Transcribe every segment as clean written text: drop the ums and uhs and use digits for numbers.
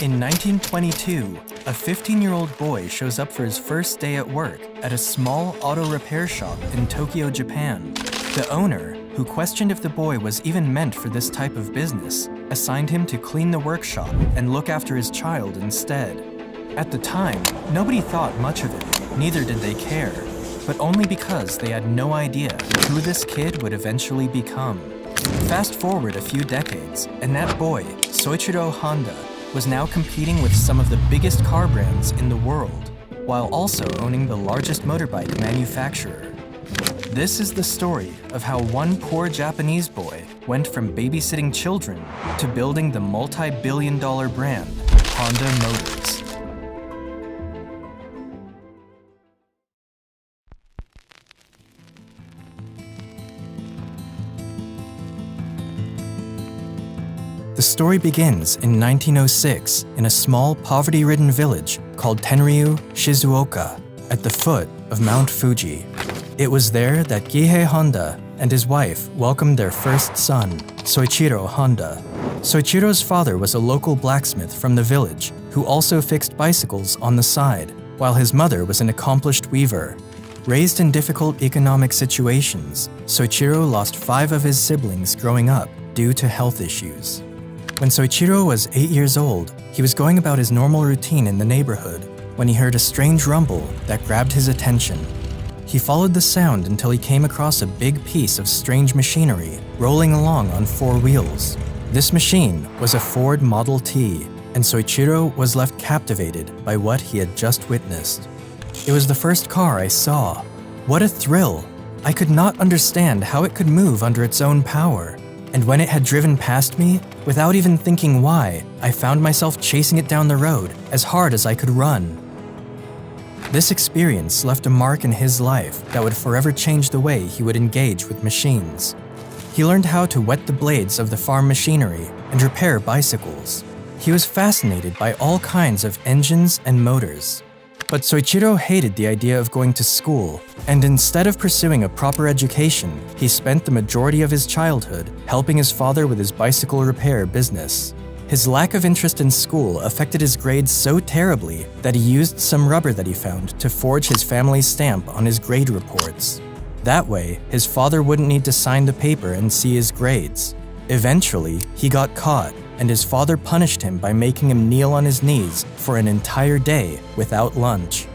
In 1922, a 15-year-old boy shows up for his first day at work at a small auto repair shop in Tokyo, Japan. The owner, who questioned if the boy was even meant for this type of business, assigned him to clean the workshop and look after his child instead. At the time, nobody thought much of it, neither did they care, but only because they had no idea who this kid would eventually become. Fast forward a few decades, and that boy, Soichiro Honda, was now competing with some of the biggest car brands in the world, while also owning the largest motorbike manufacturer. This is the story of how one poor Japanese boy went from babysitting children to building the multi-billion-dollar brand Honda Motors. The story begins in 1906 in a small, poverty-ridden village called Tenryu, Shizuoka, at the foot of Mount Fuji. It was there that Gihei Honda and his wife welcomed their first son, Soichiro Honda. Soichiro's father was a local blacksmith from the village who also fixed bicycles on the side, while his mother was an accomplished weaver. Raised in difficult economic situations, Soichiro lost 5 of his siblings growing up due to health issues. When Soichiro was 8 years old, he was going about his normal routine in the neighborhood when he heard a strange rumble that grabbed his attention. He followed the sound until he came across a big piece of strange machinery rolling along on 4 wheels. This machine was a Ford Model T, and Soichiro was left captivated by what he had just witnessed. It was the first car I saw. What a thrill! I could not understand how it could move under its own power. And when it had driven past me, without even thinking why, I found myself chasing it down the road as hard as I could run. This experience left a mark in his life that would forever change the way he would engage with machines. He learned how to wet the blades of the farm machinery and repair bicycles. He was fascinated by all kinds of engines and motors. But Soichiro hated the idea of going to school, and instead of pursuing a proper education, he spent the majority of his childhood helping his father with his bicycle repair business. His lack of interest in school affected his grades so terribly that he used some rubber that he found to forge his family's stamp on his grade reports. That way, his father wouldn't need to sign the paper and see his grades. Eventually, he got caught, and his father punished him by making him kneel on his knees for an entire day without lunch.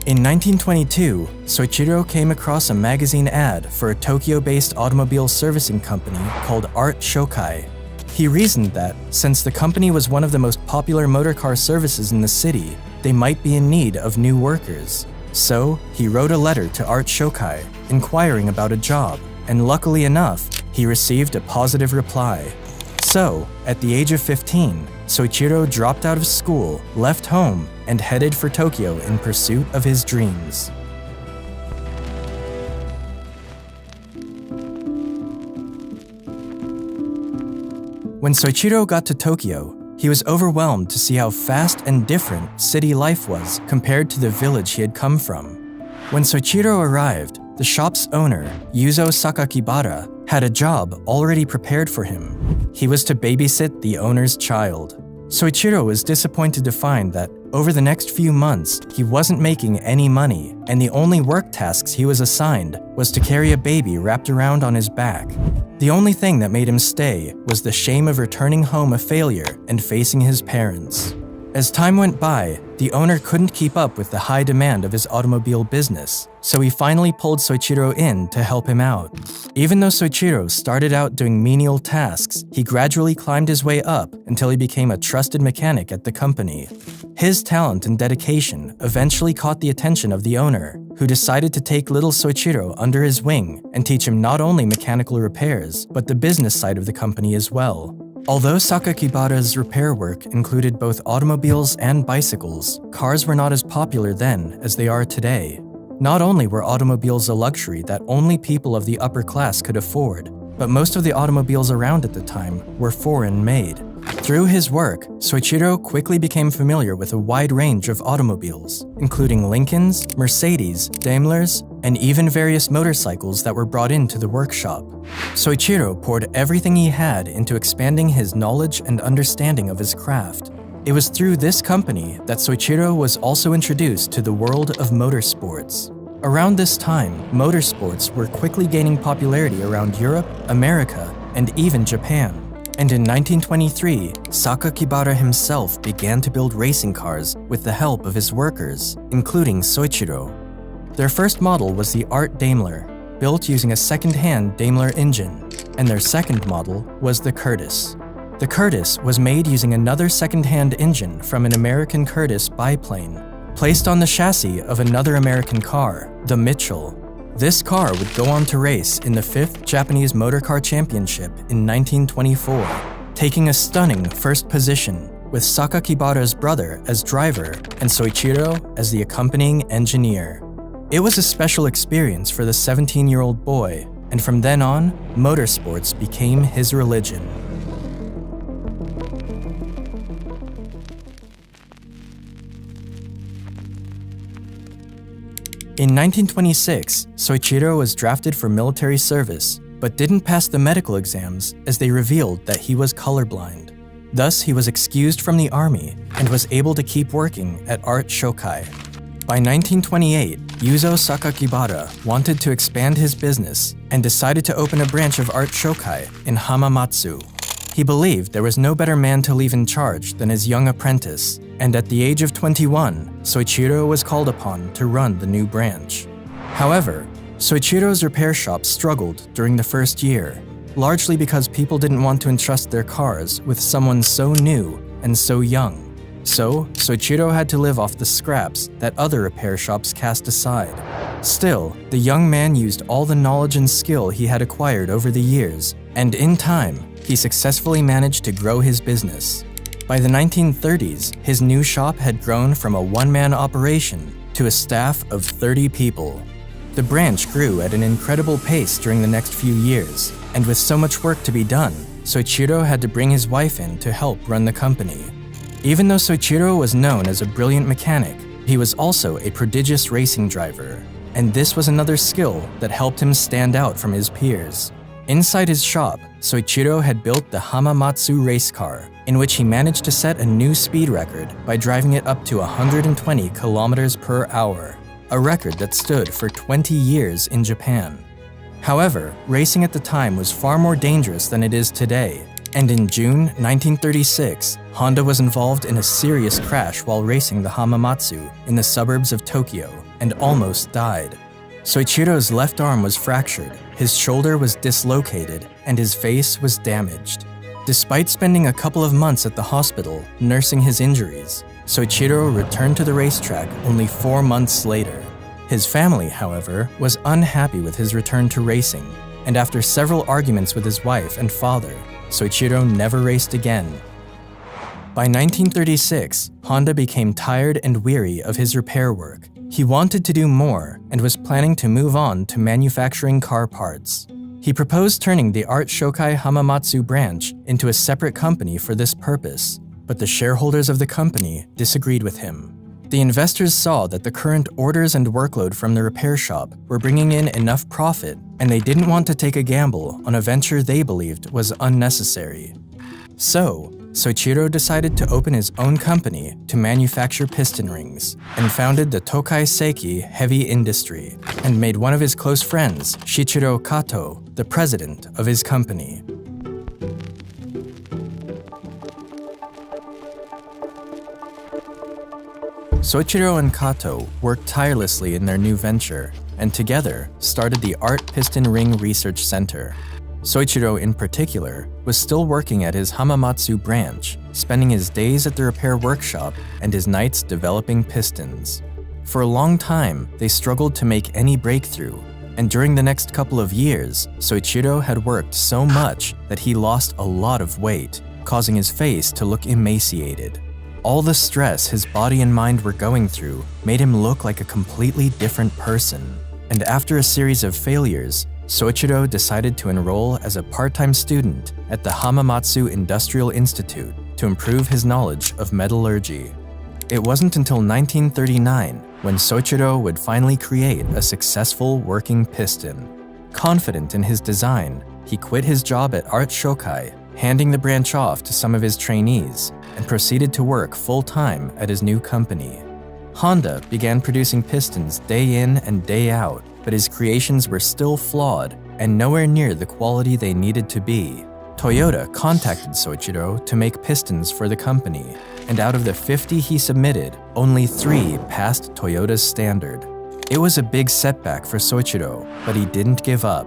In 1922, Soichiro came across a magazine ad for a Tokyo-based automobile servicing company called Art Shokai. He reasoned that, since the company was one of the most popular motorcar services in the city, they might be in need of new workers. So, he wrote a letter to Art Shokai, inquiring about a job, and luckily enough, he received a positive reply. So, at the age of 15, Soichiro dropped out of school, left home, and headed for Tokyo in pursuit of his dreams. When Soichiro got to Tokyo, he was overwhelmed to see how fast and different city life was compared to the village he had come from. When Soichiro arrived, the shop's owner, Yuzo Sakakibara, had a job already prepared for him. He was to babysit the owner's child. Soichiro was disappointed to find that over the next few months, he wasn't making any money, and the only work tasks he was assigned was to carry a baby wrapped around on his back. The only thing that made him stay was the shame of returning home a failure and facing his parents. As time went by, the owner couldn't keep up with the high demand of his automobile business, so he finally pulled Soichiro in to help him out. Even though Soichiro started out doing menial tasks, he gradually climbed his way up until he became a trusted mechanic at the company. His talent and dedication eventually caught the attention of the owner, who decided to take little Soichiro under his wing and teach him not only mechanical repairs, but the business side of the company as well. Although Sakakibara's repair work included both automobiles and bicycles, cars were not as popular then as they are today. Not only were automobiles a luxury that only people of the upper class could afford, but most of the automobiles around at the time were foreign-made. Through his work, Soichiro quickly became familiar with a wide range of automobiles, including Lincolns, Mercedes, Daimlers, and even various motorcycles that were brought into the workshop. Soichiro poured everything he had into expanding his knowledge and understanding of his craft. It was through this company that Soichiro was also introduced to the world of motorsports. Around this time, motorsports were quickly gaining popularity around Europe, America, and even Japan. And in 1923, Sakakibara himself began to build racing cars with the help of his workers, including Soichiro. Their first model was the Art Daimler, built using a second-hand Daimler engine, and their second model was the Curtiss. The Curtiss was made using another second-hand engine from an American Curtiss biplane, placed on the chassis of another American car, the Mitchell. This car would go on to race in the 5th Japanese Motor Car Championship in 1924, taking a stunning first position, with Sakakibara's brother as driver and Soichiro as the accompanying engineer. It was a special experience for the 17-year-old boy, and from then on, motorsports became his religion. In 1926, Soichiro was drafted for military service, but didn't pass the medical exams as they revealed that he was colorblind. Thus, he was excused from the army and was able to keep working at Art Shokai. By 1928, Yuzo Sakakibara wanted to expand his business and decided to open a branch of Art Shokai in Hamamatsu. He believed there was no better man to leave in charge than his young apprentice, and at the age of 21, Soichiro was called upon to run the new branch. However, Soichiro's repair shop struggled during the first year, largely because people didn't want to entrust their cars with someone so new and so young. So, Soichiro had to live off the scraps that other repair shops cast aside. Still, the young man used all the knowledge and skill he had acquired over the years, and in time, he successfully managed to grow his business. By the 1930s, his new shop had grown from a one-man operation to a staff of 30 people. The branch grew at an incredible pace during the next few years, and with so much work to be done, Soichiro had to bring his wife in to help run the company. Even though Soichiro was known as a brilliant mechanic, he was also a prodigious racing driver, and this was another skill that helped him stand out from his peers. Inside his shop, Soichiro had built the Hamamatsu race car, in which he managed to set a new speed record by driving it up to 120 kilometers per hour, a record that stood for 20 years in Japan. However, racing at the time was far more dangerous than it is today, and in June 1936, Honda was involved in a serious crash while racing the Hamamatsu in the suburbs of Tokyo and almost died. Soichiro's left arm was fractured, his shoulder was dislocated, and his face was damaged. Despite spending a couple of months at the hospital nursing his injuries, Soichiro returned to the racetrack only 4 months later. His family, however, was unhappy with his return to racing, and after several arguments with his wife and father, Soichiro never raced again. By 1936, Honda became tired and weary of his repair work. He wanted to do more and was planning to move on to manufacturing car parts. He proposed turning the Art Shokai Hamamatsu branch into a separate company for this purpose, but the shareholders of the company disagreed with him. The investors saw that the current orders and workload from the repair shop were bringing in enough profit, and they didn't want to take a gamble on a venture they believed was unnecessary. So, Soichiro decided to open his own company to manufacture piston rings, and founded the Tokai Seiki Heavy Industry, and made one of his close friends, Shichiro Kato, the president of his company. Soichiro and Kato worked tirelessly in their new venture, and together started the Art Piston Ring Research Center. Soichiro, in particular, was still working at his Hamamatsu branch, spending his days at the repair workshop and his nights developing pistons. For a long time, they struggled to make any breakthrough, and during the next couple of years, Soichiro had worked so much that he lost a lot of weight, causing his face to look emaciated. All the stress his body and mind were going through made him look like a completely different person, and after a series of failures, Soichiro decided to enroll as a part-time student at the Hamamatsu Industrial Institute to improve his knowledge of metallurgy. It wasn't until 1939 when Soichiro would finally create a successful working piston. Confident in his design, he quit his job at Art Shokai, handing the branch off to some of his trainees, and proceeded to work full-time at his new company. Honda began producing pistons day in and day out, but his creations were still flawed and nowhere near the quality they needed to be. Toyota contacted Soichiro to make pistons for the company, and out of the 50 he submitted, only 3 passed Toyota's standard. It was a big setback for Soichiro, but he didn't give up.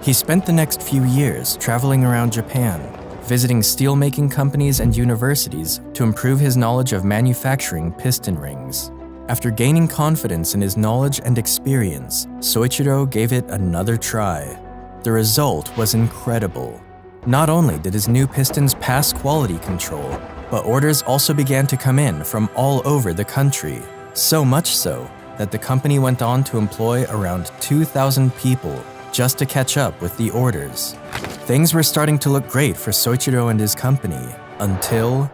He spent the next few years traveling around Japan, visiting steelmaking companies and universities to improve his knowledge of manufacturing piston rings. After gaining confidence in his knowledge and experience, Soichiro gave it another try. The result was incredible. Not only did his new pistons pass quality control, but orders also began to come in from all over the country, so much so that the company went on to employ around 2,000 people just to catch up with the orders. Things were starting to look great for Soichiro and his company, until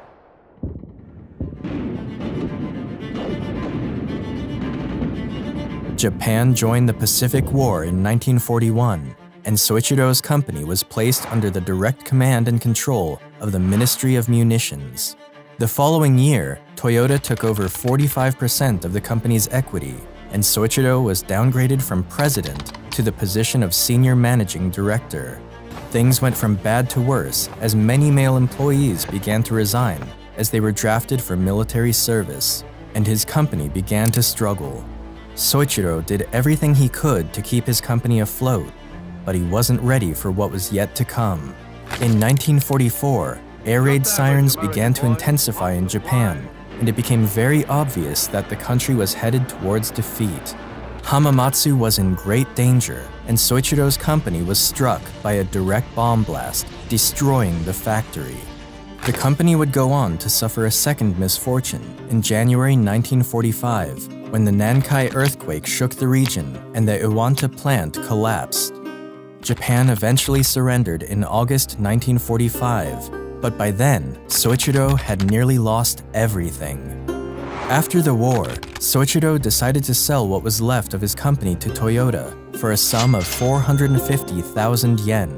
Japan joined the Pacific War in 1941, and Soichiro's company was placed under the direct command and control of the Ministry of Munitions. The following year, Toyota took over 45% of the company's equity, and Soichiro was downgraded from president to the position of senior managing director. Things went from bad to worse as many male employees began to resign as they were drafted for military service, and his company began to struggle. Soichiro did everything he could to keep his company afloat, but he wasn't ready for what was yet to come. In 1944, air raid sirens began to intensify in Japan, and it became very obvious that the country was headed towards defeat. Hamamatsu was in great danger, and Soichiro's company was struck by a direct bomb blast, destroying the factory. The company would go on to suffer a second misfortune in January 1945, when the Nankai earthquake shook the region and the Iwanta plant collapsed. Japan eventually surrendered in August 1945, but by then, Soichiro had nearly lost everything. After the war, Soichiro decided to sell what was left of his company to Toyota for a sum of 450,000 yen,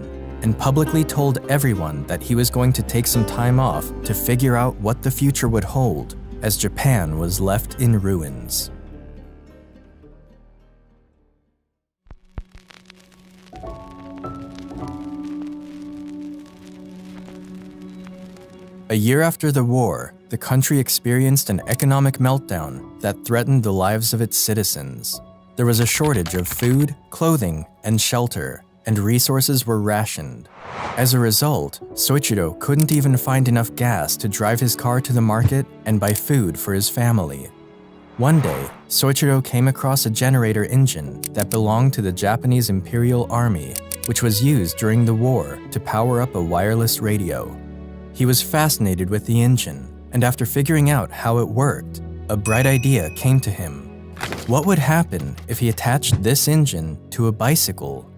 and publicly told everyone that he was going to take some time off to figure out what the future would hold, as Japan was left in ruins. A year after the war, the country experienced an economic meltdown that threatened the lives of its citizens. There was a shortage of food, clothing, and shelter, and resources were rationed. As a result, Soichiro couldn't even find enough gas to drive his car to the market and buy food for his family. One day, Soichiro came across a generator engine that belonged to the Japanese Imperial Army, which was used during the war to power up a wireless radio. He was fascinated with the engine, and after figuring out how it worked, a bright idea came to him. What would happen if he attached this engine to a bicycle?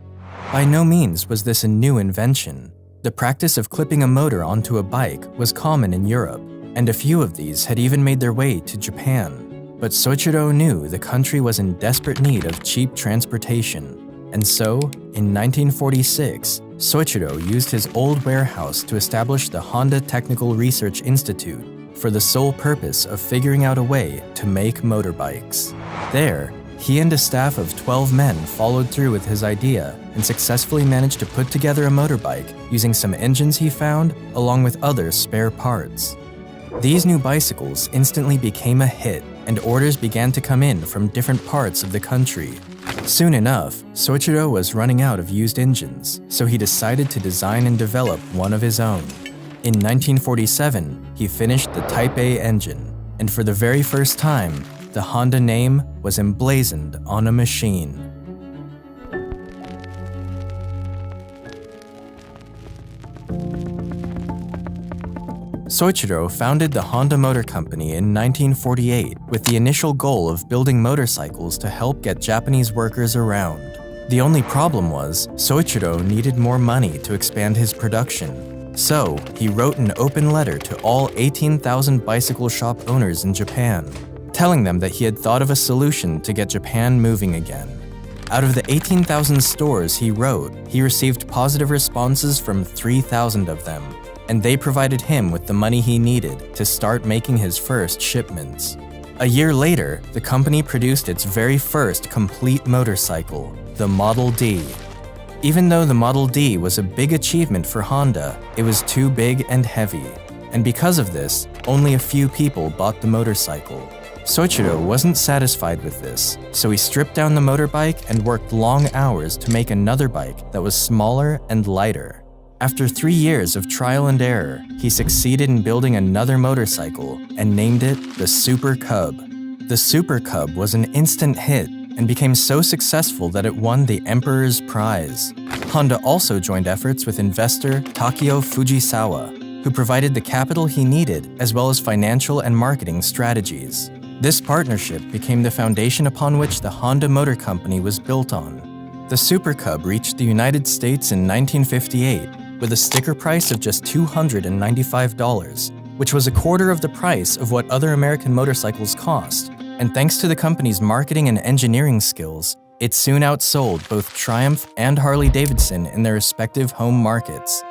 By no means was this a new invention. The practice of clipping a motor onto a bike was common in Europe, and a few of these had even made their way to Japan. But Soichiro knew the country was in desperate need of cheap transportation. And so, in 1946, Soichiro used his old warehouse to establish the Honda Technical Research Institute for the sole purpose of figuring out a way to make motorbikes. There, he and a staff of 12 men followed through with his idea and successfully managed to put together a motorbike using some engines he found along with other spare parts. These new bicycles instantly became a hit, and orders began to come in from different parts of the country. Soon enough, Soichiro was running out of used engines, so he decided to design and develop one of his own. In 1947, he finished the Type A engine, and for the very first time, the Honda name was emblazoned on a machine. Soichiro founded the Honda Motor Company in 1948 with the initial goal of building motorcycles to help get Japanese workers around. The only problem was, Soichiro needed more money to expand his production. So, he wrote an open letter to all 18,000 bicycle shop owners in Japan, telling them that he had thought of a solution to get Japan moving again. Out of the 18,000 stores he wrote, he received positive responses from 3,000 of them, and they provided him with the money he needed to start making his first shipments. A year later, the company produced its very first complete motorcycle, the Model D. Even though the Model D was a big achievement for Honda, it was too big and heavy. And because of this, only a few people bought the motorcycle. Soichiro wasn't satisfied with this, so he stripped down the motorbike and worked long hours to make another bike that was smaller and lighter. After 3 years of trial and error, he succeeded in building another motorcycle and named it the Super Cub. The Super Cub was an instant hit and became so successful that it won the Emperor's Prize. Honda also joined efforts with investor Takeo Fujisawa, who provided the capital he needed as well as financial and marketing strategies. This partnership became the foundation upon which the Honda Motor Company was built on. The Super Cub reached the United States in 1958 with a sticker price of just $295, which was a quarter of the price of what other American motorcycles cost. And thanks to the company's marketing and engineering skills, it soon outsold both Triumph and Harley-Davidson in their respective home markets.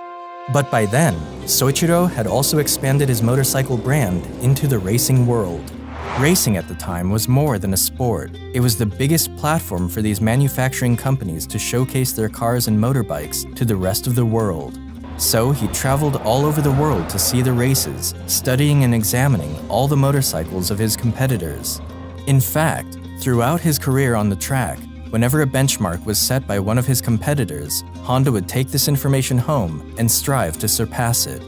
But by then, Soichiro had also expanded his motorcycle brand into the racing world. Racing at the time was more than a sport. It was the biggest platform for these manufacturing companies to showcase their cars and motorbikes to the rest of the world. So he traveled all over the world to see the races, studying and examining all the motorcycles of his competitors. In fact, throughout his career on the track, whenever a benchmark was set by one of his competitors, Honda would take this information home and strive to surpass it.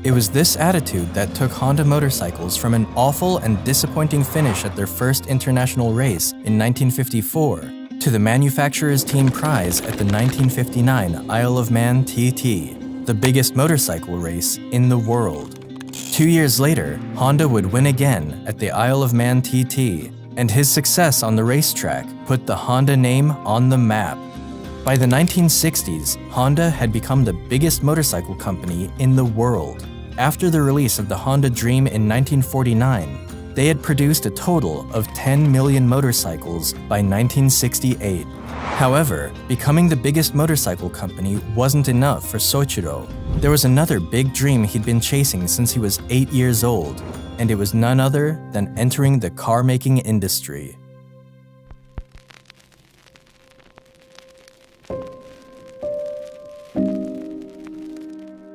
It was this attitude that took Honda motorcycles from an awful and disappointing finish at their first international race in 1954 to the manufacturer's team prize at the 1959 Isle of Man TT, the biggest motorcycle race in the world. 2 years later, Honda would win again at the Isle of Man TT, and his success on the racetrack put the Honda name on the map. By the 1960s, Honda had become the biggest motorcycle company in the world. After the release of the Honda Dream in 1949, they had produced a total of 10 million motorcycles by 1968. However, becoming the biggest motorcycle company wasn't enough for Soichiro. There was another big dream he'd been chasing since he was 8 years old, and it was none other than entering the car-making industry.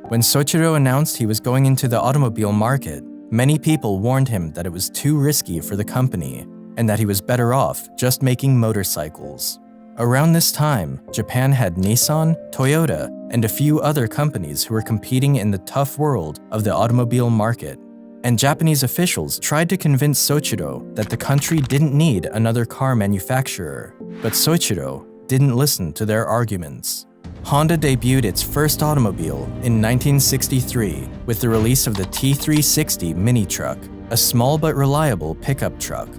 When Soichiro announced he was going into the automobile market, many people warned him that it was too risky for the company and that he was better off just making motorcycles. Around this time, Japan had Nissan, Toyota, and a few other companies who were competing in the tough world of the automobile market. And Japanese officials tried to convince Soichiro that the country didn't need another car manufacturer, but Soichiro didn't listen to their arguments. Honda debuted its first automobile in 1963 with the release of the T360 mini truck, a small but reliable pickup truck.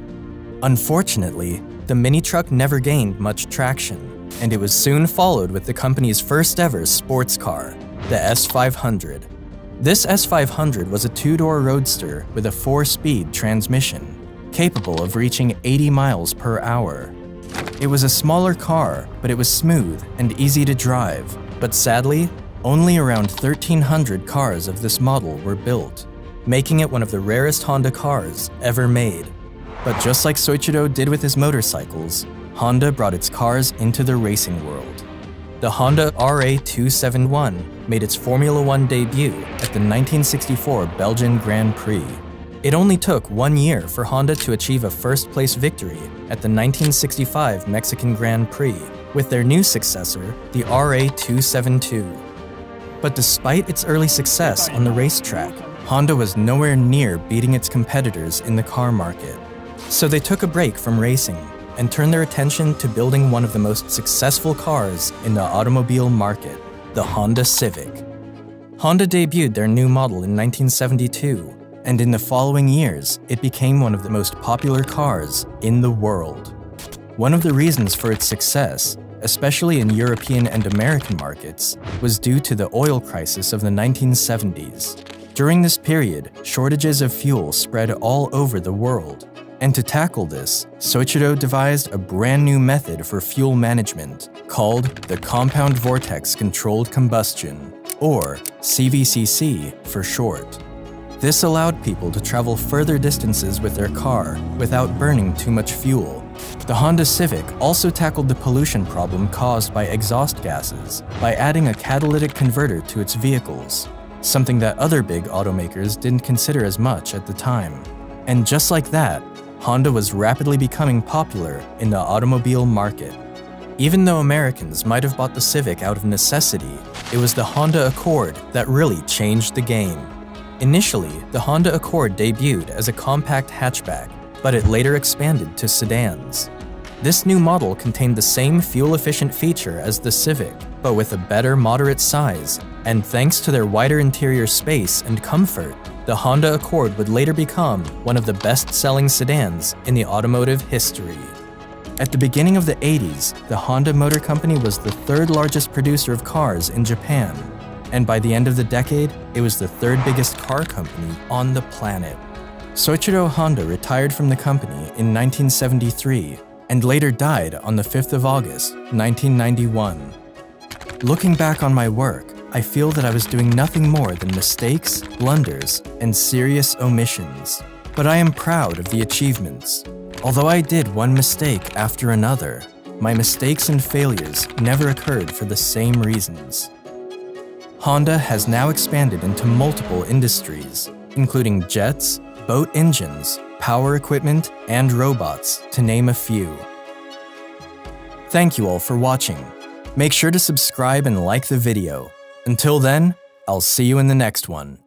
Unfortunately, the mini truck never gained much traction, and it was soon followed with the company's first ever sports car, the S500. This S500 was a two-door roadster with a 4-speed transmission, capable of reaching 80 miles per hour. It was a smaller car, but it was smooth and easy to drive. But sadly, only around 1,300 cars of this model were built, making it one of the rarest Honda cars ever made. But just like Soichiro did with his motorcycles, Honda brought its cars into the racing world. The Honda RA271 made its Formula One debut at the 1964 Belgian Grand Prix. It only took 1 year for Honda to achieve a first-place victory at the 1965 Mexican Grand Prix with their new successor, the RA272. But despite its early success on the racetrack, Honda was nowhere near beating its competitors in the car market. So they took a break from racing and turned their attention to building one of the most successful cars in the automobile market, the Honda Civic. Honda debuted their new model in 1972, and in the following years, it became one of the most popular cars in the world. One of the reasons for its success, especially in European and American markets, was due to the oil crisis of the 1970s. During this period, shortages of fuel spread all over the world. And to tackle this, Soichiro devised a brand new method for fuel management called the compound vortex controlled combustion. or CVCC for short. This allowed people to travel further distances with their car without burning too much fuel. The Honda Civic also tackled the pollution problem caused by exhaust gases by adding a catalytic converter to its vehicles, something that other big automakers didn't consider as much at the time. And just like that, Honda was rapidly becoming popular in the automobile market. Even though Americans might have bought the Civic out of necessity, it was the Honda Accord that really changed the game. Initially, the Honda Accord debuted as a compact hatchback, but it later expanded to sedans. This new model contained the same fuel-efficient feature as the Civic, but with a better moderate size, and thanks to their wider interior space and comfort, the Honda Accord would later become one of the best-selling sedans in the automotive history. At the beginning of the 80s, the Honda Motor Company was the third largest producer of cars in Japan, and by the end of the decade, it was the third biggest car company on the planet. Soichiro Honda retired from the company in 1973 and later died on the 5th of August, 1991. Looking back on my work, I feel that I was doing nothing more than mistakes, blunders, and serious omissions. But I am proud of the achievements. Although I did one mistake after another, my mistakes and failures never occurred for the same reasons. Honda has now expanded into multiple industries, including jets, boat engines, power equipment, and robots, to name a few. Thank you all for watching. Make sure to subscribe and like the video. Until then, I'll see you in the next one.